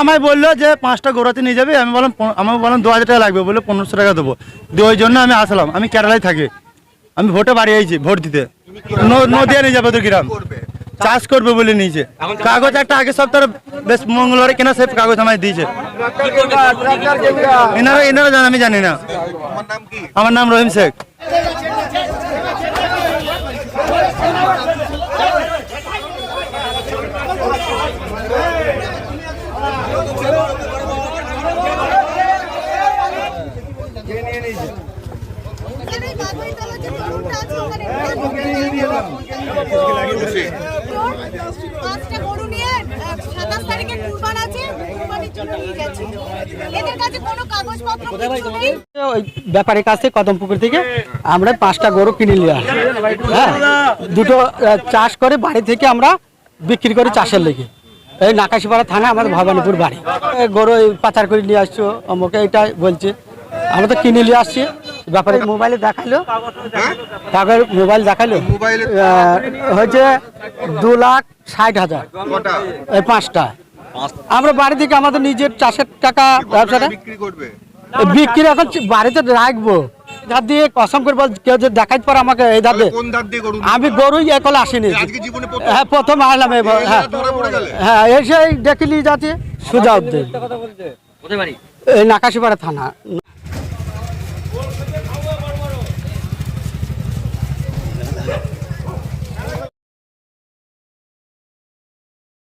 আমায় বললো যে 5টা গরুতে নিয়ে যাবে। আমি বললাম 2000 টাকা লাগবে, বলে 1500 টাকা দেবো। ওই জন্য আমি আসলাম। আমি কেরালায় থাকি, আমি ভোটে বাড়ি আইছি ভোট দিতে। নদিয়া নিয়ে যাবে ওদের গ্রাম, চাষ করবে বলে নিয়েছে। কাগজ একটা আগের সপ্তাহে বেশ মঙ্গলবারে কেনা সে কাগজ আমায় দিয়েছে। এনারা জান, আমি জানি না। আমার নাম রহিম শেখ। ব্যাপারের কাছে কদমপুকুর থেকে আমরা 5টা গরু কিনে নিয়ে আসি। হ্যাঁ, দুটো চাষ করে বাড়ি থেকে আমরা বিক্রি করি চাষের লেগে। এই নাকাশিপাড়া থানা আমাদের ভবানীপুর বাড়ি। গরু পাচার করে নিয়ে আসছো আমাকে এটাই বলছে। আমরা তো কিনে নিয়ে আসছি। ব্যাপারে মোবাইলে দেখালো, তারপরে মোবাইল দেখালো হচ্ছে 2,60,000 এই 5টা। আমরা বাড়ি থেকে আমাদের নিজের চাষের টাকা ব্যবসাটা বিক্রি এখন বাড়িতে রাখবো। ধার দিয়ে কসম করে বল, কেউ যদি দেখাইতে পারে আমাকে এই ধার দিয়ে। আমি গরুই একলে আসিনি। হ্যাঁ, প্রথম আসলাম। হ্যাঁ, এসে দেখে নিয়ে যাচ্ছে সুজা উদ্দিন, এই নাকাশিপাড়া থানা।